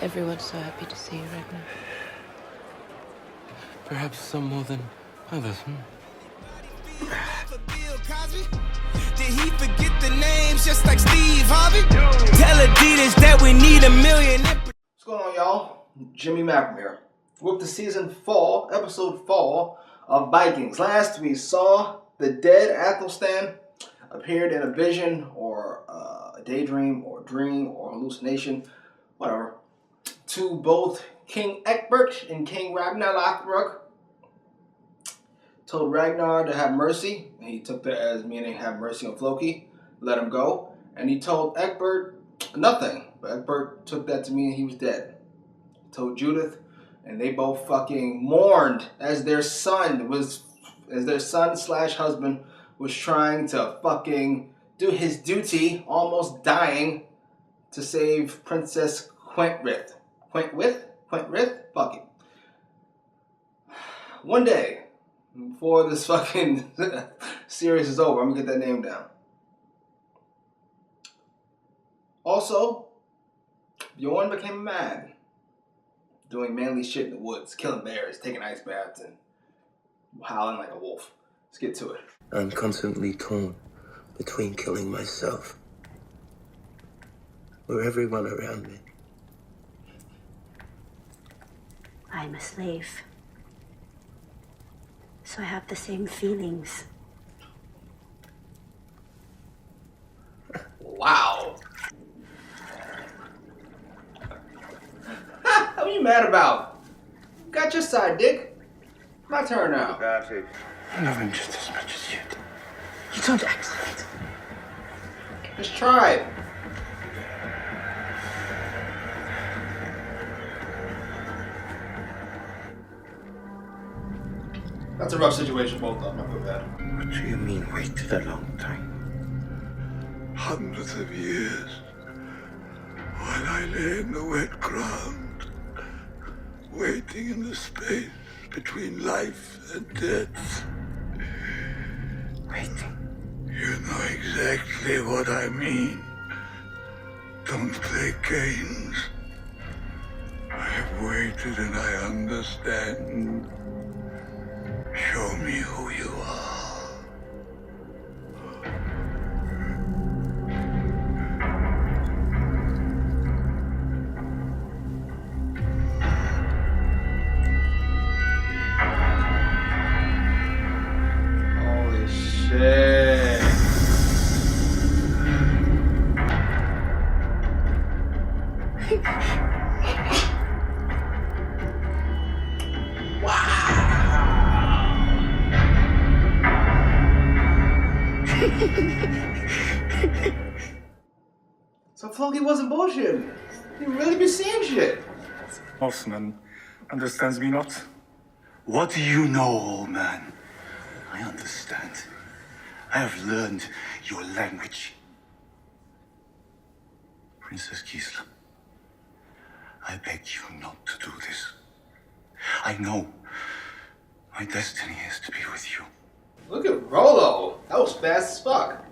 Everyone's so happy to see you, Ragnar. Perhaps some more than others, Did he forget the names just like Steve Harvey? Tell Adidas that we need $1 million. What's going on, y'all? Jimmy Macram here. We're up to season 4, episode 4 of Vikings. Last we saw the dead Athelstan appeared in a vision or a daydream or dream or hallucination, whatever, to both King Egbert and King Ragnar Lothbrok. Told Ragnar to have mercy, and he took that as meaning have mercy on Floki, let him go. And he told Egbert nothing, but Egbert took that to mean he was dead. He told Judith, and they both fucking mourned as their son slash husband was trying to fucking do his duty, almost dying, to save Princess Quentrith. Quentrith? Fuck it. One day, before this fucking series is over, I'm gonna get that name down. Also, Bjorn became a man, doing manly shit in the woods, killing bears, taking ice baths, and howling like a wolf. Let's get to it. I'm constantly torn between killing myself or everyone around me. I'm a slave. So I have the same feelings. Wow. What are you mad about? Got your side, Dick. My turn now. I love him just as much as you do. You don't act like it. Just try it. That's a rough situation, both of them. I feel bad. What do you mean, waited a long time? Hundreds of years, while I lay in the wet ground, waiting in the space between life and death. Waiting? You know exactly what I mean. Don't play games. I have waited and I understand. Show me who you are. Holy shit. So Floki wasn't bullshitting. He really be seeing shit. Horseman understands me not. What do you know, old man? I understand. I have learned your language. Princess Gisela, I beg you not to do this. I know my destiny is to be with you. Look at Rolo. That was fast as fuck.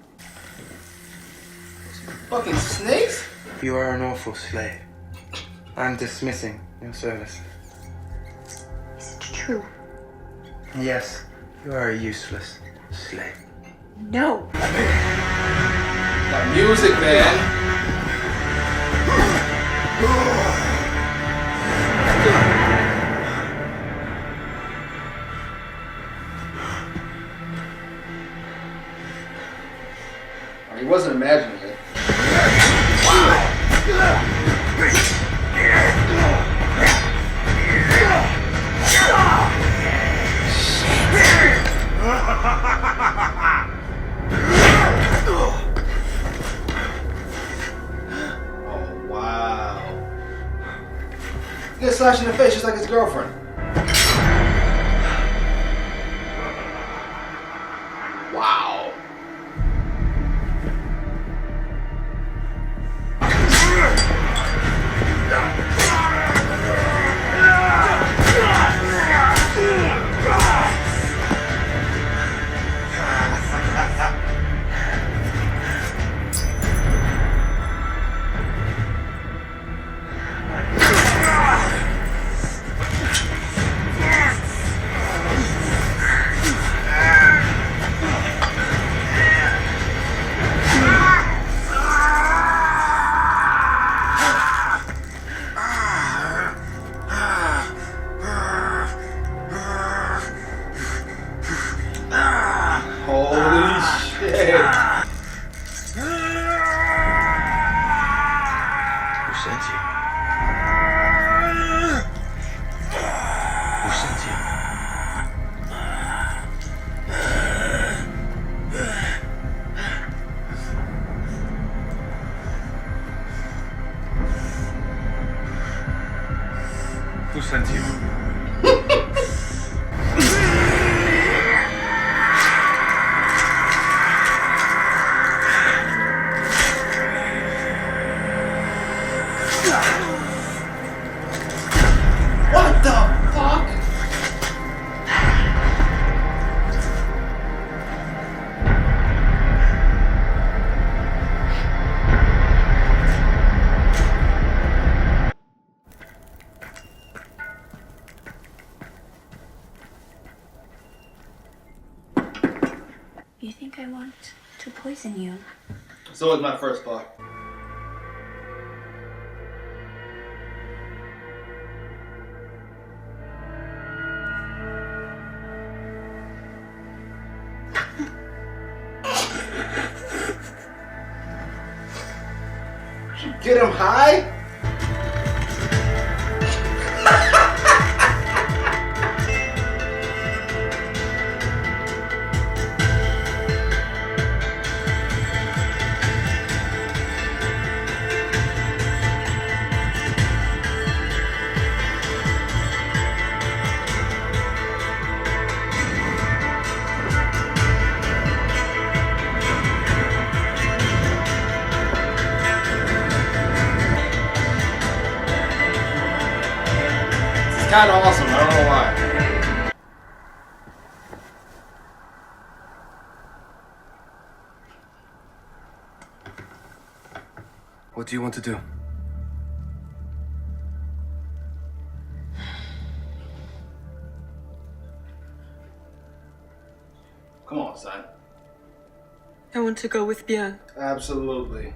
Fucking snakes? You are an awful slave. I'm dismissing your service. Is it true? Yes, you are a useless slave. No. That music, man. He wasn't imagining it. Oh, wow. He got slashed in the face just like his girlfriend. Wow. Who sent you? What the fuck? You think I want to poison you? It's always my first thought. Get him high? Kind of awesome, I don't know why. What do you want to do? Come on, son. I want to go with Bjorn. Absolutely.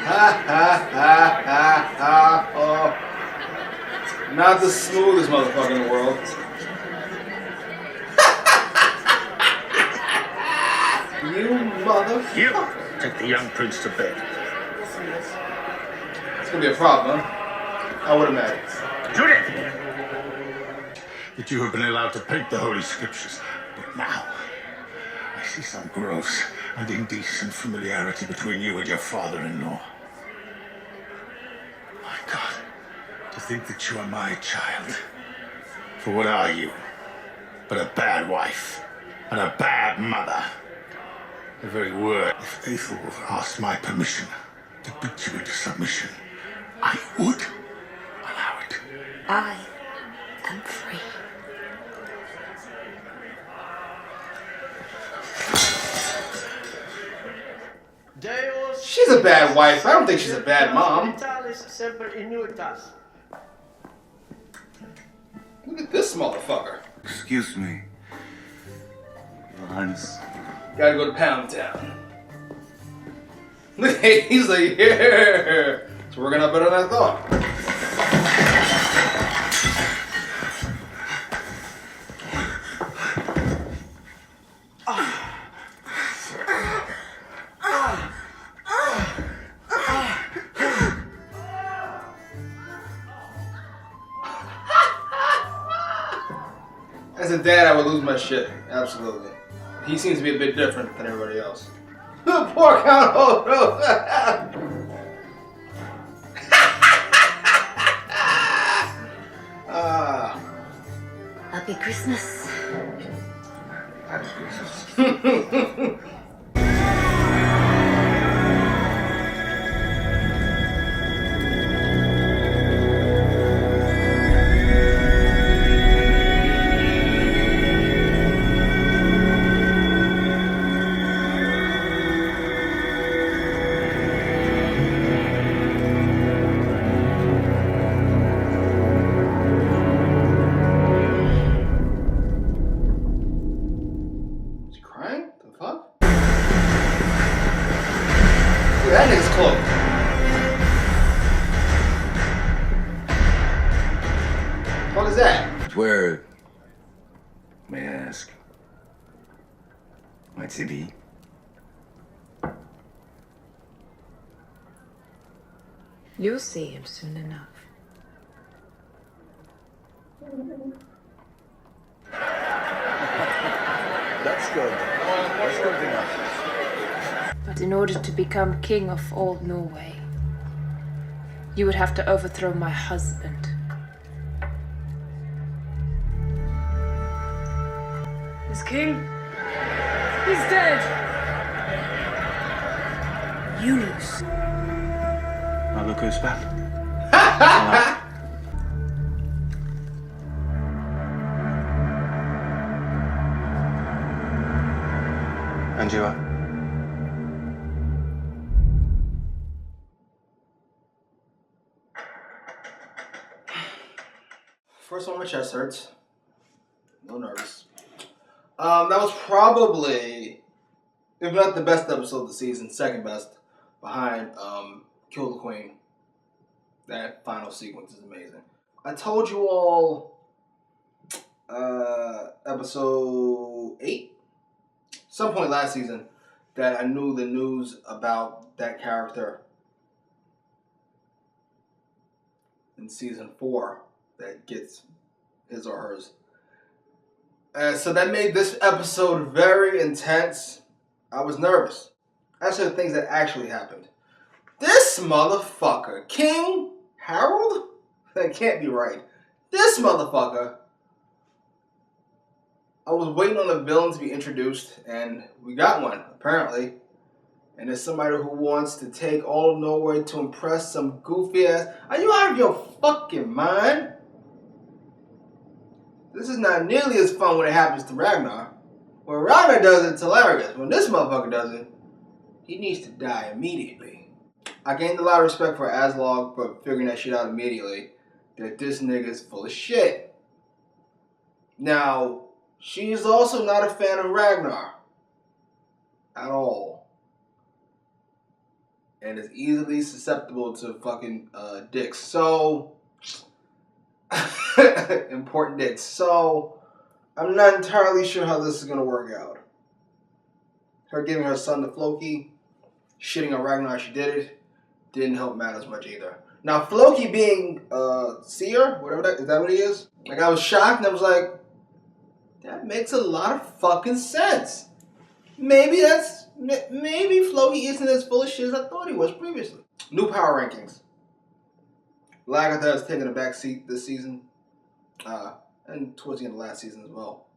Ha ha ha ha ha. Oh. Not the smoothest motherfucker in the world. You mother. You take the young prince to bed. It's gonna be a problem, huh? I would imagine. Judith! That you have been allowed to paint the Holy Scriptures. But now, I see some gross and indecent familiarity between you and your father-in-law. My God, to think that you are my child. For what are you? But a bad wife and a bad mother. The very word, if Aethelwulf asked my permission to beat you into submission, I would allow it. I am free. She's a bad wife. I don't think she's a bad mom. Look at this motherfucker. Excuse me, Your Highness. Gotta go to Pound Town. He's like, yeah. It's working out better than I thought. As a dad, I would lose my shit. Absolutely. He seems to be a bit different than everybody else. Poor Count Odo. Happy Christmas. Happy Christmas. Is he crying? The fuck? Dude, that nigga's close. What is that? Where, may I ask, might he be? You'll see him soon enough. That's good. That's good enough. But But in order to become king of all Norway, you would have to overthrow my husband. His king? He's dead! You lose. Well, look who's back. And you are? First one, my chest hurts. No nervous. That was probably, if not the best episode of the season, second best, behind Kill the Queen. That final sequence is amazing. I told you all, episode 8, some point last season, that I knew the news about that character in season 4 that gets his or hers. So that made this episode very intense. I was nervous. That's the things that actually happened. This motherfucker, King Harold? That can't be right. This motherfucker. I was waiting on a villain to be introduced, and we got one, apparently. And it's somebody who wants to take all of Norway to impress some goofy ass. Are you out of your fucking mind? This is not nearly as fun when it happens to Ragnar. When Ragnar does it, it's hilarious. When this motherfucker does it, he needs to die immediately. I gained a lot of respect for Aslog for figuring that shit out immediately. That this nigga's full of shit. Now, she's also not a fan of Ragnar. At all. And is easily susceptible to fucking dicks. So, important dicks. So, I'm not entirely sure how this is going to work out. Her giving her son to Floki, shitting on Ragnar, she did it, didn't help matters much either. Now, Floki being seer, whatever that is, that what he is? Like, I was shocked and I was like, that makes a lot of fucking sense. Maybe Floki isn't as full of shit as I thought he was previously. New power rankings. Lagertha has taken a back seat this season. And towards the end of last season as well.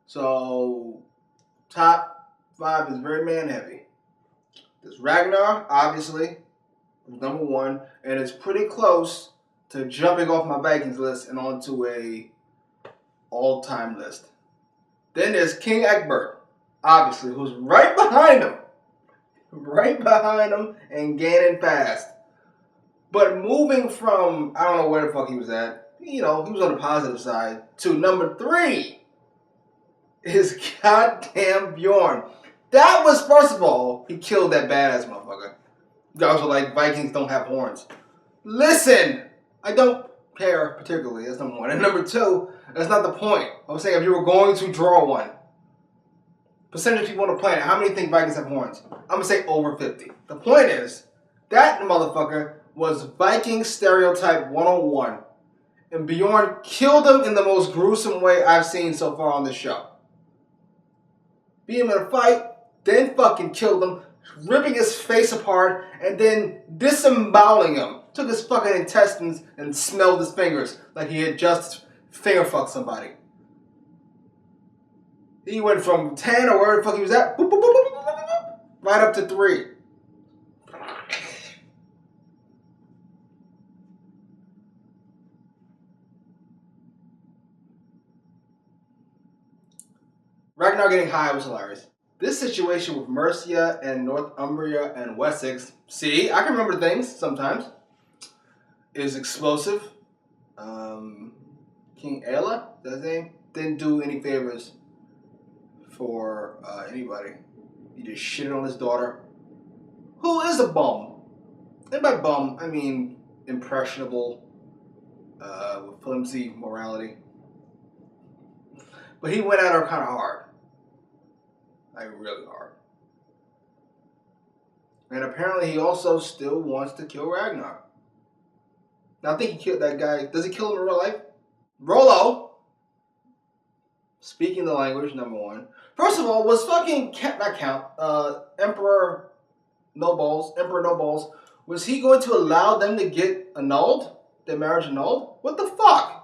So, top 5 is very man heavy. There's Ragnar, obviously, who's number 1, and it's pretty close to jumping off my Vikings list and onto a all-time list. Then there's King Egbert, obviously, who's right behind him. Right behind him and gaining fast. But moving from, I don't know where the fuck he was at, you know, he was on the positive side, to number 3 is goddamn Bjorn. That was, first of all, he killed that badass motherfucker. You guys were like, Vikings don't have horns. Listen, I don't care particularly, that's number 1. And number 2, that's not the point. I was saying if you were going to draw one, percentage of people on the planet, how many think Vikings have horns? I'm going to say over 50. The point is, that motherfucker was Viking stereotype 101. And Bjorn killed him in the most gruesome way I've seen so far on this show. Beat him in a fight, then fucking killed him, ripping his face apart, and then disemboweling him. Took his fucking intestines and smelled his fingers like he had just finger fucked somebody. He went from 10 or where the fuck he was at, boop, boop, boop, boop, boop, boop, boop, right up to 3. Ragnar getting high was hilarious. This situation with Mercia and Northumbria and Wessex, see, I can remember things sometimes, is explosive. King Aela, that's his name, didn't do any favors for anybody. He just shitted on his daughter, who is a bum. And by bum, I mean impressionable, with flimsy morality. But he went at her kind of hard. Like, really hard. And apparently he also still wants to kill Ragnar. Now, I think he killed that guy. Does he kill him in real life? Rollo! speaking the language, number one. First of all, was fucking Emperor No Balls, was he going to allow them to get annulled? Their marriage annulled? What the fuck?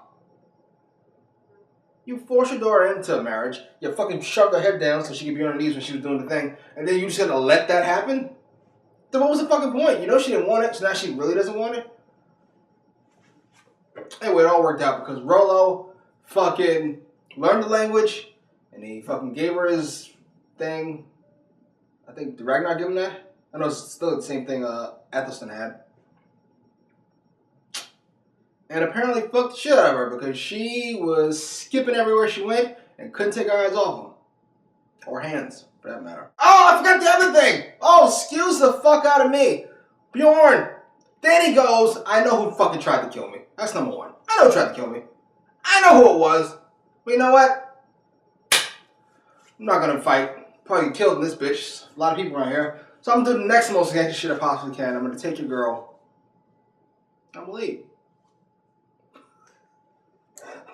You forced your daughter into a marriage, you fucking shoved her head down so she could be on her knees when she was doing the thing, and then you just gonna let that happen? Then what was the fucking point? You know she didn't want it, so now she really doesn't want it? Anyway, it all worked out because Rollo fucking learned the language, and he fucking gave her his thing. I think, did Ragnar give him that? I know it's still the same thing Athelstan had. And apparently fucked the shit out of her because she was skipping everywhere she went and couldn't take her eyes off him. Or hands, for that matter. Oh, I forgot the other thing! Oh, excuse the fuck out of me. Bjorn! Then he goes, I know who fucking tried to kill me. That's number one. I know who tried to kill me. I know who it was. But you know what? I'm not gonna fight. Probably killed this bitch. A lot of people around here. So I'm doing the next most gangster shit I possibly can. I'm gonna take your girl. I'm gonna leave.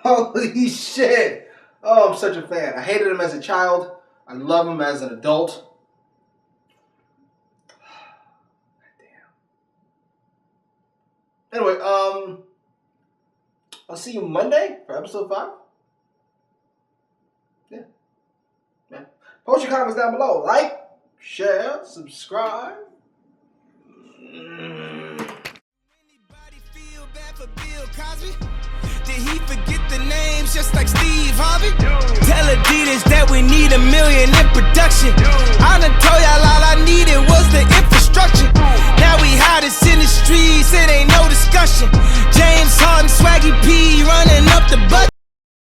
Holy shit. Oh, I'm such a fan. I hated him as a child. I love him as an adult. Damn. Anyway, I'll see you Monday for episode 5. Yeah. Post your comments down below. Like, share, subscribe. Anybody feel bad for Bill Cosby? Did he forget the names just like Steve Harvey? Tell Adidas that we need $1 million in production. I done told y'all all I needed was the infrastructure. Now we hottest in the streets, it ain't no discussion. James Harden, Swaggy P running up the budget.